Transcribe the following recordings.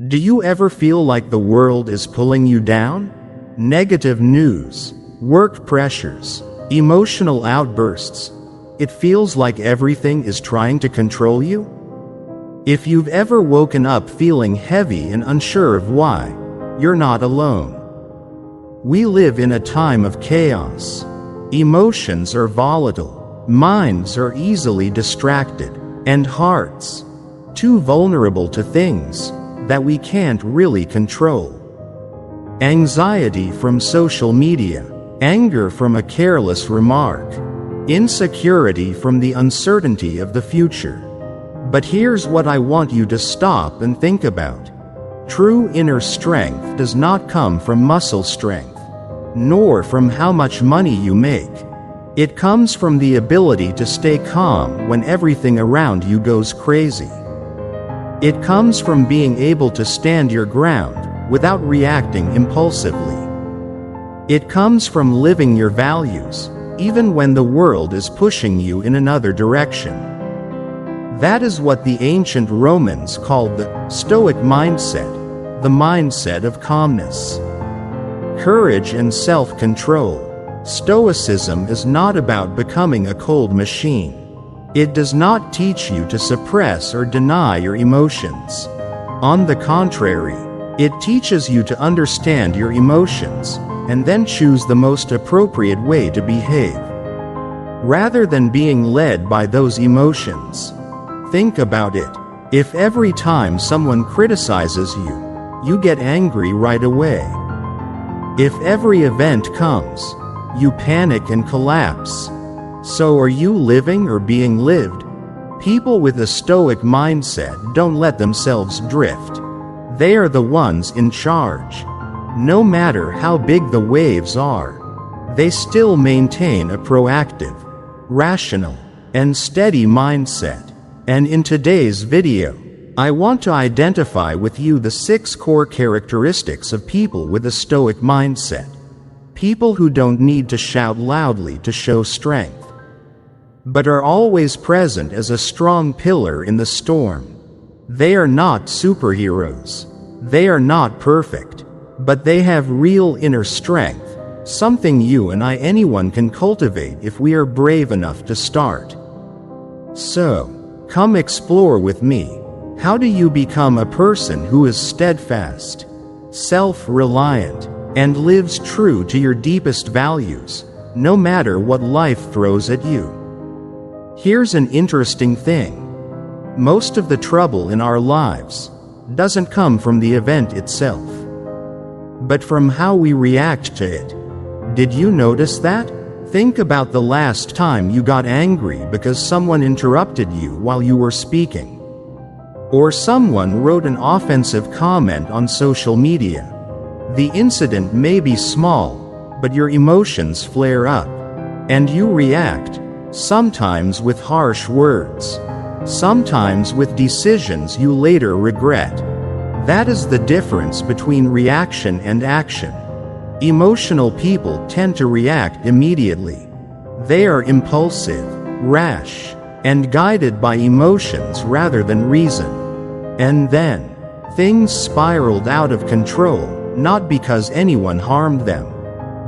Do you ever feel like the world is pulling you down? Negative news, work pressures, emotional outbursts. It feels like everything is trying to control you? If you've ever woken up feeling heavy and unsure of why, you're not alone. We live in a time of chaos. Emotions are volatile, minds are easily distracted, and hearts too vulnerable to things that we can't really control. Anxiety from social media, anger from a careless remark, insecurity from the uncertainty of the future. But here's what I want you to stop and think about. True inner strength does not come from muscle strength, nor from how much money you make. It comes from the ability to stay calm when everything around you goes crazy. It comes from being able to stand your ground without reacting impulsively. It comes from living your values, even when the world is pushing you in another direction. That is what the ancient Romans called the Stoic mindset, the mindset of calmness, courage and self-control. Stoicism is not about becoming a cold machine. It does not teach you to suppress or deny your emotions. On the contrary, it teaches you to understand your emotions and then choose the most appropriate way to behave, rather than being led by those emotions. Think about it. If every time someone criticizes you, you get angry right away. If every event comes, you panic and collapse. So are you living or being lived? People with a Stoic mindset don't let themselves drift. They are the ones in charge. No matter how big the waves are, they still maintain a proactive, rational, and steady mindset. And in today's video, I want to identify with you the 6 core characteristics of people with a Stoic mindset. People who don't need to shout loudly to show strength, but are always present as a strong pillar in the storm. They are not superheroes. They are not perfect, but they have real inner strength, something you and anyone can cultivate if we are brave enough to start. So, come explore with me. How do you become a person who is steadfast, self-reliant, and lives true to your deepest values, no matter what life throws at you? Here's an interesting thing. Most of the trouble in our lives doesn't come from the event itself, but from how we react to it. Did you notice that? Think about the last time you got angry because someone interrupted you while you were speaking, or someone wrote an offensive comment on social media. The incident may be small, but your emotions flare up, and you react, sometimes with harsh words, sometimes with decisions you later regret. That is the difference between reaction and action. Emotional people tend to react immediately. They are impulsive, rash, and guided by emotions rather than reason. And then, things spiraled out of control, not because anyone harmed them,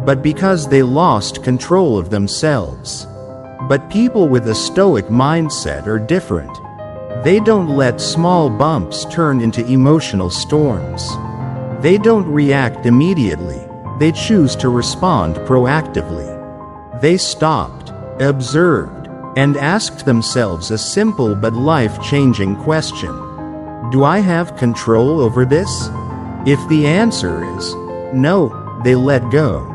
but because they lost control of themselves. But people with a Stoic mindset are different. They don't let small bumps turn into emotional storms. They don't react immediately. They choose to respond proactively. They stopped, observed, and asked themselves a simple but life-changing question. Do I have control over this? If the answer is no, they let go.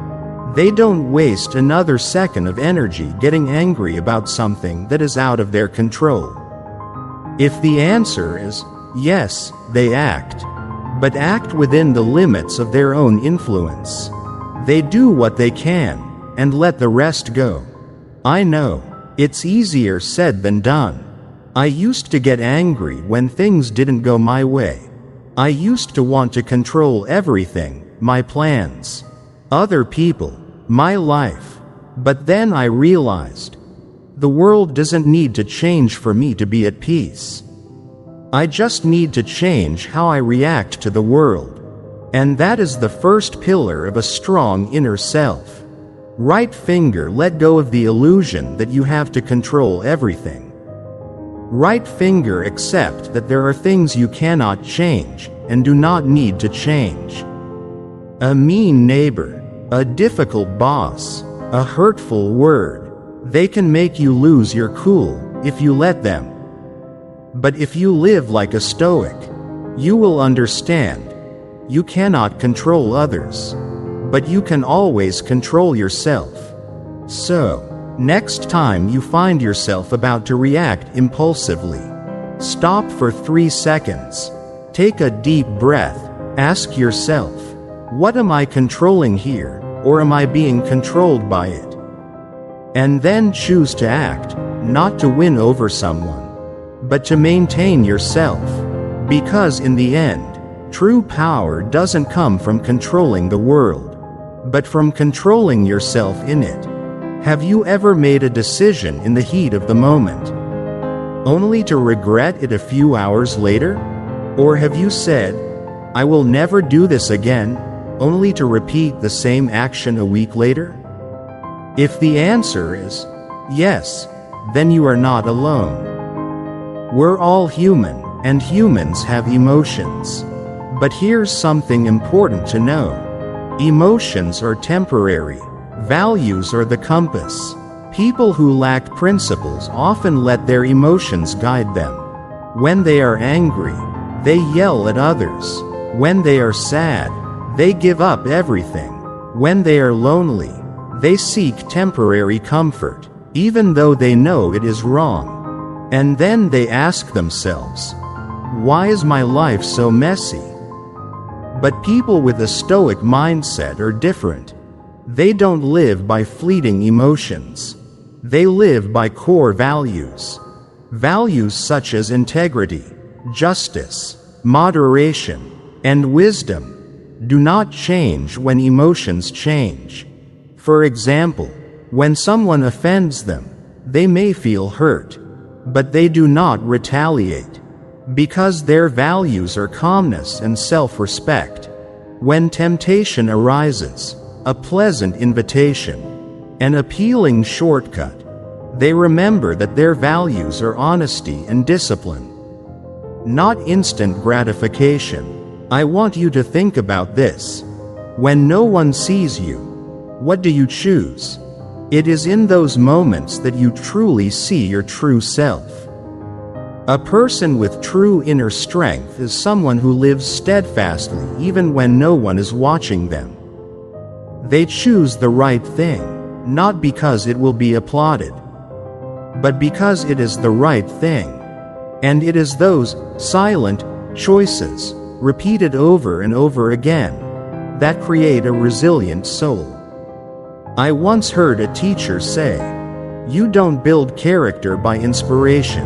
They don't waste another second of energy getting angry about something that is out of their control. If the answer is yes, they act, but act within the limits of their own influence. They do what they can, and let the rest go. I know, it's easier said than done. I used to get angry when things didn't go my way. I used to want to control everything, my plans, other people, my life. But then I realized, the world doesn't need to change for me to be at peace. I just need to change how I react to the world. And that is the first pillar of a strong inner self. Right finger, let go of the illusion that you have to control everything. Right finger, accept that there are things you cannot change and do not need to change. A mean neighbor, a difficult boss, a hurtful word, they can make you lose your cool if you let them. But if you live like a Stoic, you will understand. You cannot control others, but you can always control yourself. So, next time you find yourself about to react impulsively, stop for 3 seconds. Take a deep breath. Ask yourself, what am I controlling here, or am I being controlled by it? And then choose to act, not to win over someone, but to maintain yourself. Because in the end, true power doesn't come from controlling the world, but from controlling yourself in it. Have you ever made a decision in the heat of the moment, only to regret it a few hours later? Or have you said, I will never do this again, only to repeat the same action a week later? If the answer is yes, then you are not alone. We're all human, and humans have emotions. But here's something important to know. Emotions are temporary. Values are the compass. People who lack principles often let their emotions guide them. When they are angry, they yell at others. When they are sad, they give up everything. When they are lonely, they seek temporary comfort, even though they know it is wrong. And then they ask themselves, why is my life so messy? But people with a Stoic mindset are different. They don't live by fleeting emotions. They live by core values. Values such as integrity, justice, moderation, and wisdom do not change when emotions change. For example, when someone offends them, they may feel hurt, but they do not retaliate, because their values are calmness and self-respect. When temptation arises, a pleasant invitation, an appealing shortcut, they remember that their values are honesty and discipline, not instant gratification. I want you to think about this. When no one sees you, what do you choose? It is in those moments that you truly see your true self. A person with true inner strength is someone who lives steadfastly even when no one is watching them. They choose the right thing, not because it will be applauded, but because it is the right thing. And it is those silent choices, repeated over and over again, that create a resilient soul. I once heard a teacher say, you don't build character by inspiration.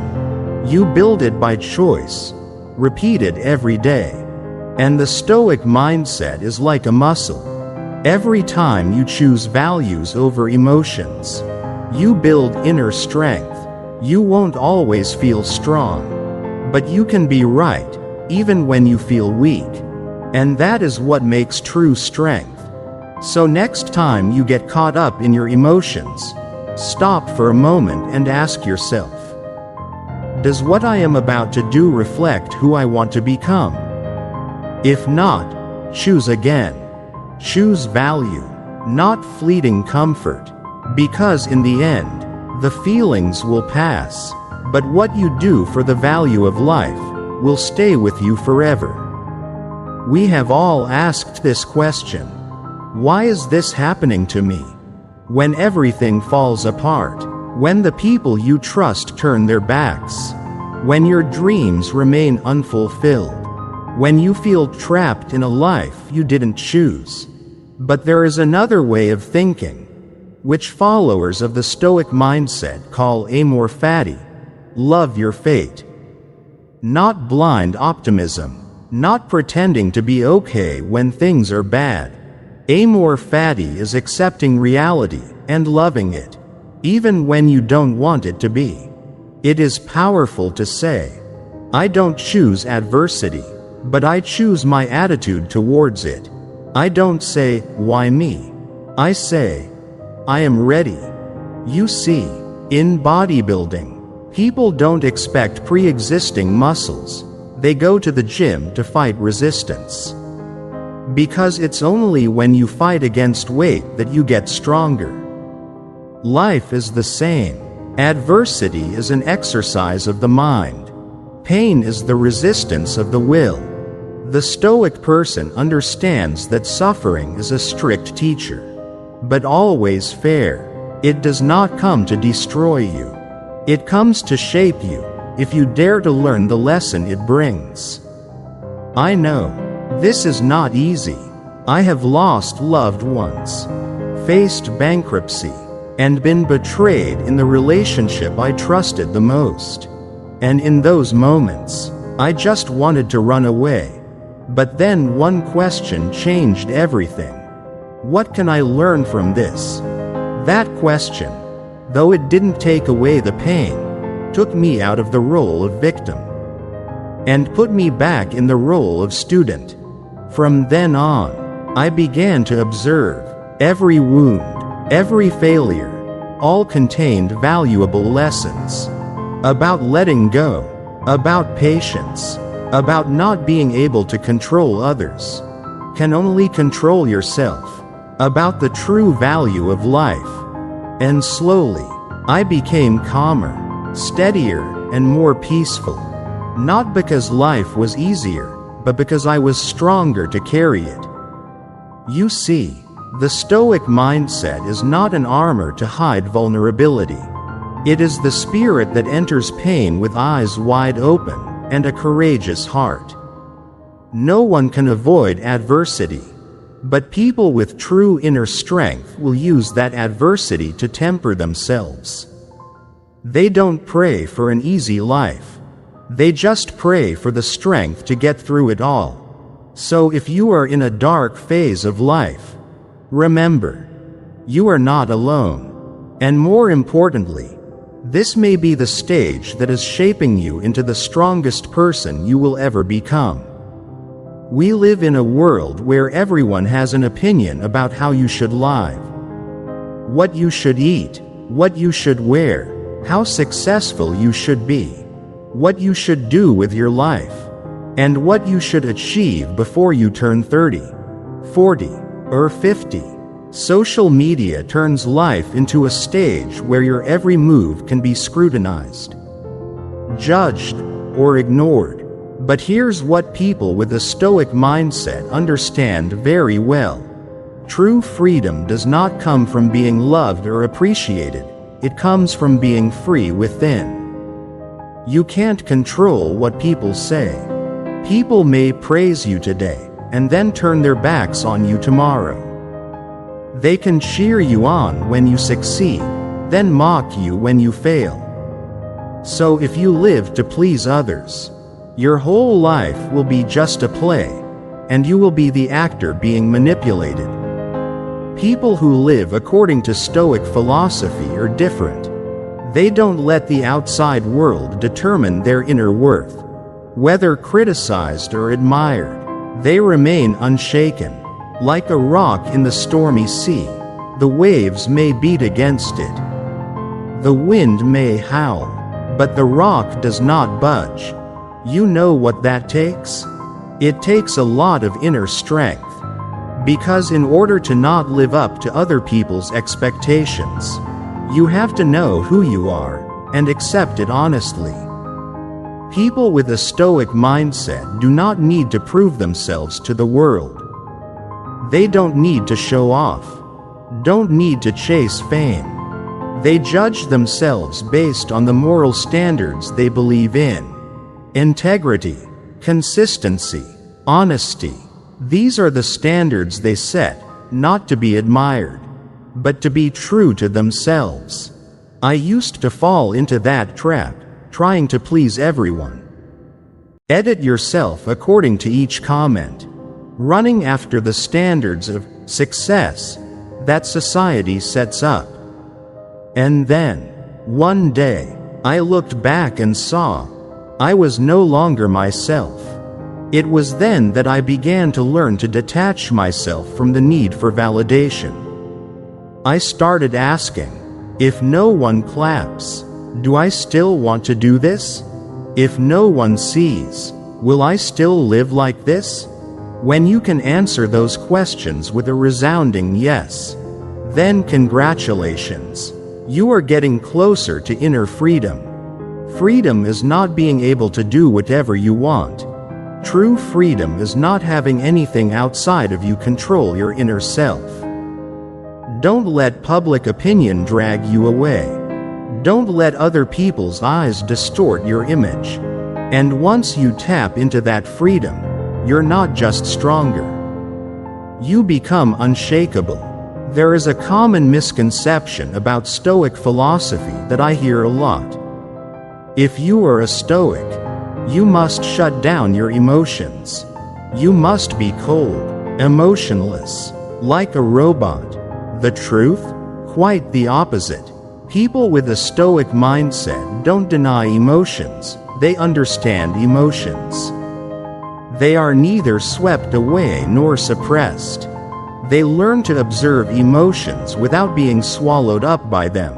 You build it by choice, repeated every day. And the Stoic mindset is like a muscle. Every time you choose values over emotions, you build inner strength. You won't always feel strong, but you can be right, even when you feel weak. And that is what makes true strength. So next time you get caught up in your emotions, stop for a moment and ask yourself, does what I am about to do reflect who I want to become? If not, choose again. Choose value, not fleeting comfort, because in the end, the feelings will pass, but what you do for the value of life will stay with you forever. We have all asked this question. Why is this happening to me? When everything falls apart, when the people you trust turn their backs, when your dreams remain unfulfilled, when you feel trapped in a life you didn't choose. But there is another way of thinking, which followers of the Stoic mindset call amor fati, love your fate. Not blind optimism, not pretending to be okay when things are bad. Amor fati is accepting reality and loving it, even when you don't want it to be. It is powerful to say, I don't choose adversity, but I choose my attitude towards it. I don't say, "Why me?" I say, "I am ready." You see, in bodybuilding, people don't expect pre-existing muscles. They go to the gym to fight resistance. Because it's only when you fight against weight that you get stronger. Life is the same. Adversity is an exercise of the mind. Pain is the resistance of the will. The Stoic person understands that suffering is a strict teacher, but always fair. It does not come to destroy you. It comes to shape you, if you dare to learn the lesson it brings. I know, this is not easy. I have lost loved ones, faced bankruptcy, and been betrayed in the relationship I trusted the most. And in those moments, I just wanted to run away. But then one question changed everything. What can I learn from this? That question, though it didn't take away the pain, took me out of the role of victim and put me back in the role of student. From then on, I began to observe every wound, every failure, all contained valuable lessons about letting go, about patience, about not being able to control others, can only control yourself, about the true value of life. And slowly, I became calmer, steadier, and more peaceful. Not because life was easier, but because I was stronger to carry it. You see, the Stoic mindset is not an armor to hide vulnerability. It is the spirit that enters pain with eyes wide open and a courageous heart. No one can avoid adversity, but people with true inner strength will use that adversity to temper themselves. They don't pray for an easy life. They just pray for the strength to get through it all. So if you are in a dark phase of life, remember, you are not alone. And more importantly, this may be the stage that is shaping you into the strongest person you will ever become. We live in a world where everyone has an opinion about how you should live, what you should eat, what you should wear, how successful you should be, what you should do with your life, and what you should achieve before you turn 30, 40, or 50. Social media turns life into a stage where your every move can be scrutinized, judged, or ignored. But here's what people with a Stoic mindset understand very well. True freedom does not come from being loved or appreciated. It comes from being free within. You can't control what people say. People may praise you today, and then turn their backs on you tomorrow. They can cheer you on when you succeed, then mock you when you fail. So if you live to please others, your whole life will be just a play, and you will be the actor being manipulated. People who live according to Stoic philosophy are different. They don't let the outside world determine their inner worth. Whether criticized or admired, they remain unshaken. Like a rock in the stormy sea, the waves may beat against it. The wind may howl, but the rock does not budge. You know what that takes? It takes a lot of inner strength. Because in order to not live up to other people's expectations, you have to know who you are, and accept it honestly. People with a Stoic mindset do not need to prove themselves to the world. They don't need to show off, don't need to chase fame. They judge themselves based on the moral standards they believe in. Integrity, consistency, honesty. These are the standards they set, not to be admired, but to be true to themselves. I used to fall into that trap, trying to please everyone. Edit yourself according to each comment, running after the standards of success that society sets up. And then, one day, I looked back and saw, I was no longer myself. It was then that I began to learn to detach myself from the need for validation. I started asking, if no one claps, do I still want to do this? If no one sees, will I still live like this? When you can answer those questions with a resounding yes, then congratulations. You are getting closer to inner freedom. Freedom is not being able to do whatever you want. True freedom is not having anything outside of you control your inner self. Don't let public opinion drag you away. Don't let other people's eyes distort your image. And once you tap into that freedom, you're not just stronger. You become unshakable. There is a common misconception about Stoic philosophy that I hear a lot. If you are a Stoic, you must shut down your emotions. You must be cold, emotionless, like a robot. The truth? Quite the opposite. People with a Stoic mindset don't deny emotions, they understand emotions. They are neither swept away nor suppressed. They learn to observe emotions without being swallowed up by them.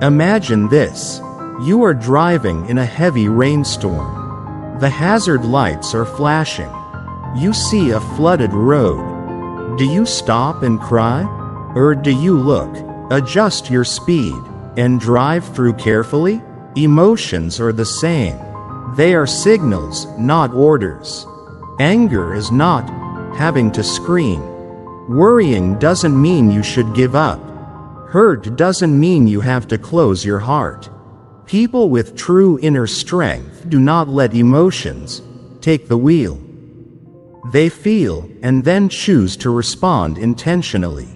Imagine this. You are driving in a heavy rainstorm. The hazard lights are flashing. You see a flooded road. Do you stop and cry? Or do you look, adjust your speed, and drive through carefully? Emotions are the same. They are signals, not orders. Anger is not having to scream. Worrying doesn't mean you should give up. Hurt doesn't mean you have to close your heart. People with true inner strength do not let emotions take the wheel. They feel and then choose to respond intentionally.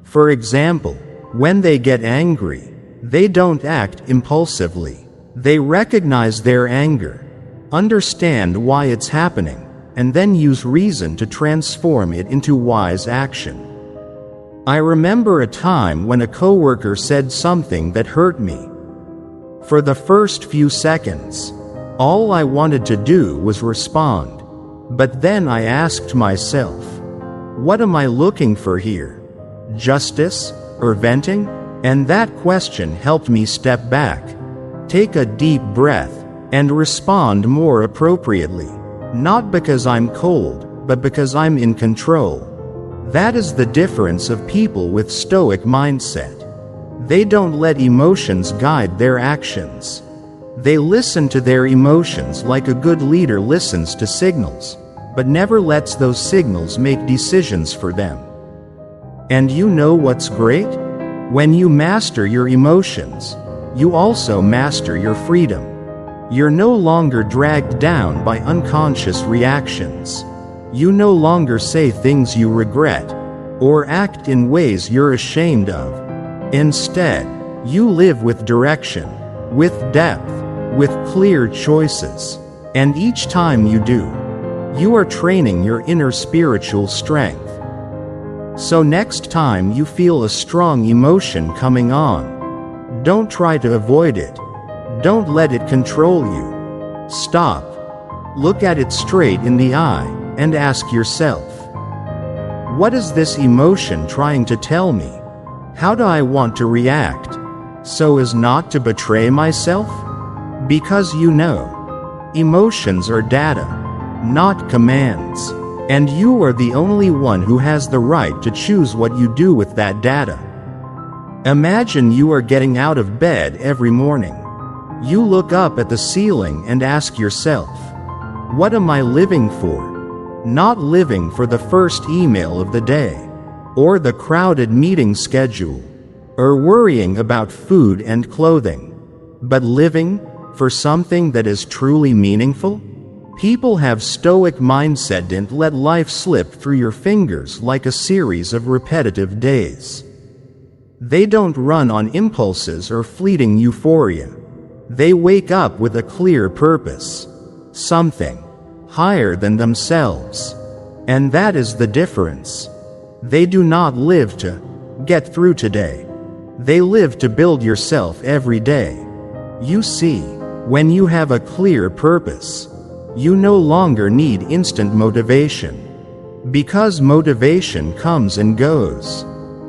For example, when they get angry, they don't act impulsively. They recognize their anger, understand why it's happening, and then use reason to transform it into wise action. I remember a time when a coworker said something that hurt me. For the first few seconds, all I wanted to do was respond. But then I asked myself, what am I looking for here? Justice or venting? And that question helped me step back, take a deep breath, and respond more appropriately. Not because I'm cold, but because I'm in control. That is the difference of people with Stoic mindset. They don't let emotions guide their actions. They listen to their emotions like a good leader listens to signals, but never lets those signals make decisions for them. And you know what's great? When you master your emotions, you also master your freedom. You're no longer dragged down by unconscious reactions. You no longer say things you regret, or act in ways you're ashamed of. Instead, you live with direction, with depth, with clear choices. And each time you do, you are training your inner spiritual strength. So next time you feel a strong emotion coming on, don't try to avoid it. Don't let it control you. Stop. Look at it straight in the eye and ask yourself, what is this emotion trying to tell me? How do I want to react, so as not to betray myself? Because you know, emotions are data, not commands, and you are the only one who has the right to choose what you do with that data. Imagine you are getting out of bed every morning. You look up at the ceiling and ask yourself, what am I living for? Not living for the first email of the day, or the crowded meeting schedule, or worrying about food and clothing, but living for something that is truly meaningful? People have Stoic mindset. Don't let life slip through your fingers like a series of repetitive days. They don't run on impulses or fleeting euphoria. They wake up with a clear purpose, something higher than themselves. And that is the difference. They do not live to get through today. They live to build yourself every day. You see, When you have a clear purpose, you no longer need instant motivation. Because motivation comes and goes,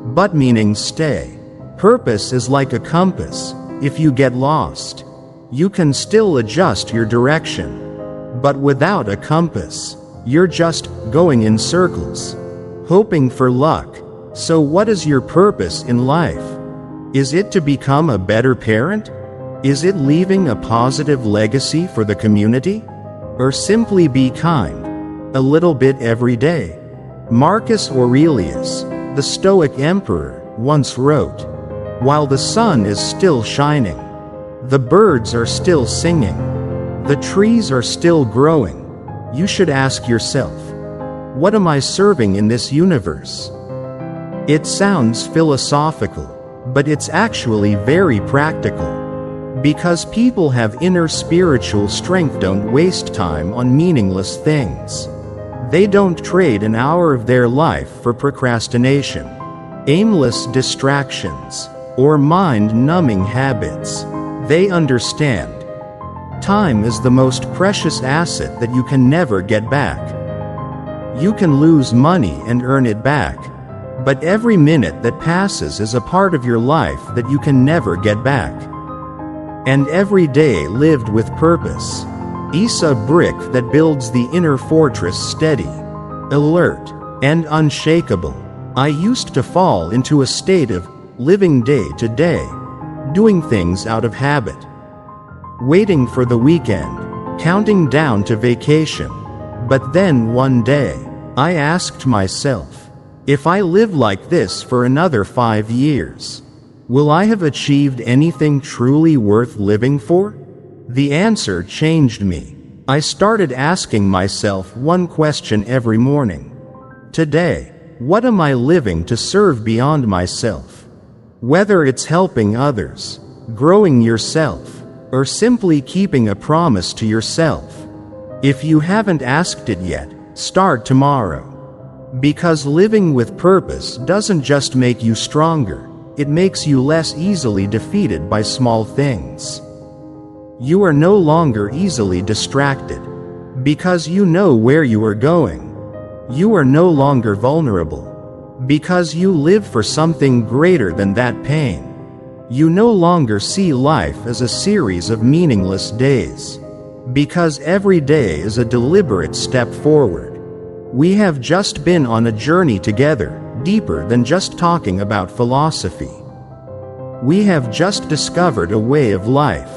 but meanings stay. Purpose is like a compass. If you get lost, you can still adjust your direction. But without a compass, you're just going in circles, hoping for luck. So what is your purpose in life? Is it to become a better parent? Is it leaving a positive legacy for the community? Or simply be kind a little bit every day? Marcus Aurelius, the Stoic emperor, once wrote, "While the sun is still shining, the birds are still singing, the trees are still growing, you should ask yourself, what am I serving in this universe?" It sounds philosophical, but it's actually very practical. Because people have inner spiritual strength, don't waste time on meaningless things. They don't trade an hour of their life for procrastination, aimless distractions, or mind-numbing habits. They understand time is the most precious asset that you can never get back. You can lose money and earn it back, but every minute that passes is a part of your life that you can never get back. And every day lived with purpose is a brick that builds the inner fortress steady, alert, and unshakable. I used to fall into a state of living day to day, doing things out of habit, waiting for the weekend, counting down to vacation. But then one day, I asked myself, if I live like this for another 5 years, will I have achieved anything truly worth living for? The answer changed me. I started asking myself one question every morning. Today, what am I living to serve beyond myself? Whether it's helping others, growing yourself, or simply keeping a promise to yourself. If you haven't asked it yet, start tomorrow. Because living with purpose doesn't just make you stronger, it makes you less easily defeated by small things. You are no longer easily distracted. Because you know where you are going. You are no longer vulnerable. Because you live for something greater than that pain. You no longer see life as a series of meaningless days. Because every day is a deliberate step forward. We have just been on a journey together, deeper than just talking about philosophy. We have just discovered a way of life,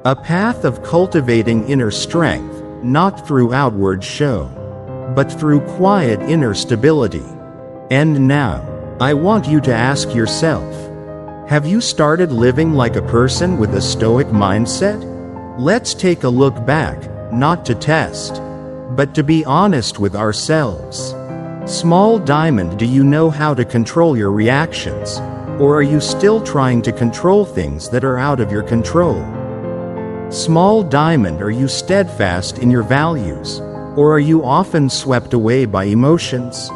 a path of cultivating inner strength, not through outward show, but through quiet inner stability. And now, I want you to ask yourself, have you started living like a person with a Stoic mindset? Let's take a look back, not to test, but to be honest with ourselves. Small diamond, do you know how to control your reactions? Or are you still trying to control things that are out of your control? Small diamond, are you steadfast in your values? Or are you often swept away by emotions?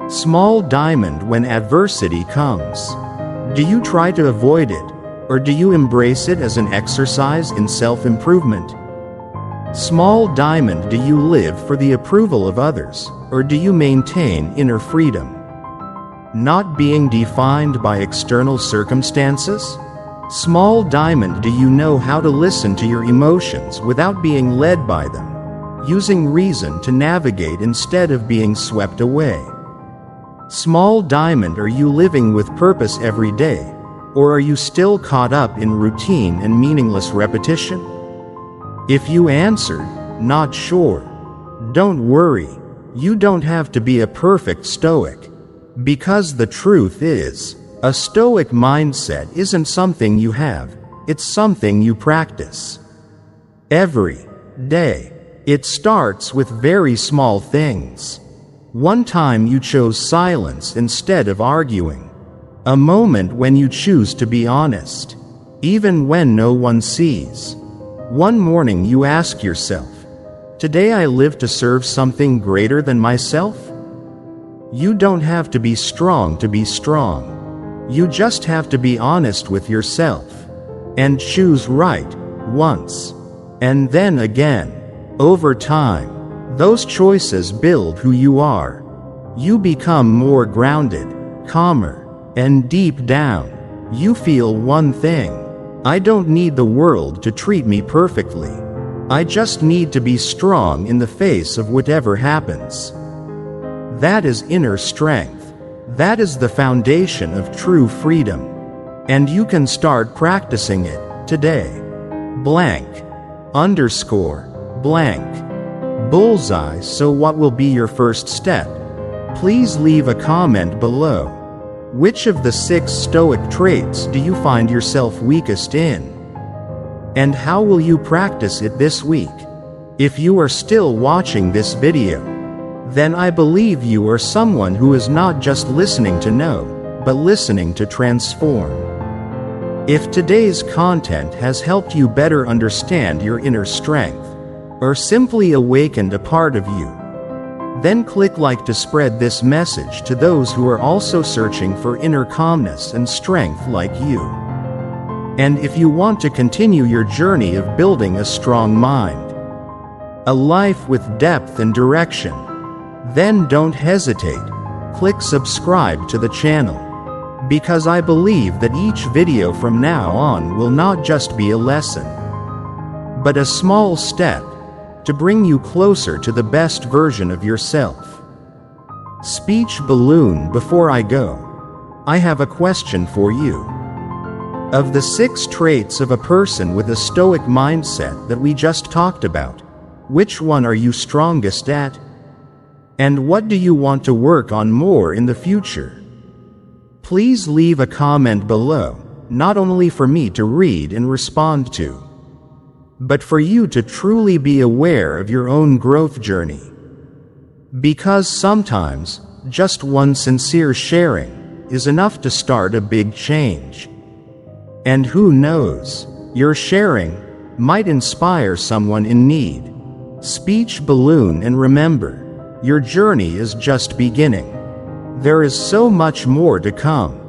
Small diamond, when adversity comes, do you try to avoid it? Or do you embrace it as an exercise in self-improvement? Small diamond, do you live for the approval of others? Or do you maintain inner freedom? Not being defined by external circumstances? Small diamond, do you know how to listen to your emotions without being led by them? Using reason to navigate instead of being swept away? Small diamond, are you living with purpose every day? Or are you still caught up in routine and meaningless repetition? If you answered, not sure, don't worry. You don't have to be a perfect Stoic. Because the truth is, a Stoic mindset isn't something you have, it's something you practice. Every day. It starts with very small things. One time you chose silence instead of arguing. A moment when you choose to be honest, even when no one sees. One morning you ask yourself, today I live to serve something greater than myself? You don't have to be strong to be strong. You just have to be honest with yourself. And choose right, once, and then again. Over time, those choices build who you are. You become more grounded, calmer, and deep down, you feel one thing: I don't need the world to treat me perfectly. I just need to be strong in the face of whatever happens. That is inner strength. That is the foundation of true freedom. And you can start practicing it today. Blank. Underscore. Blank. Bullseye. So what will be your first step? Please leave a comment below. Which of the 6 Stoic traits do you find yourself weakest in? And how will you practice it this week? If you are still watching this video, then I believe you are someone who is not just listening to know, but listening to transform. If today's content has helped you better understand your inner strength, or simply awakened a part of you, then click like to spread this message to those who are also searching for inner calmness and strength like you. And if you want to continue your journey of building a strong mind, a life with depth and direction, then don't hesitate. Click subscribe to the channel. Because I believe that each video from now on will not just be a lesson, but a small step to bring you closer to the best version of yourself. Speech balloon. Before I go, I have a question for you. Of the 6 traits of a person with a Stoic mindset that we just talked about, which one are you strongest at? And what do you want to work on more in the future? Please leave a comment below, not only for me to read and respond to, but for you to truly be aware of your own growth journey. Because sometimes, just one sincere sharing is enough to start a big change. And who knows, your sharing might inspire someone in need. Speech balloon. And remember, your journey is just beginning. There is so much more to come.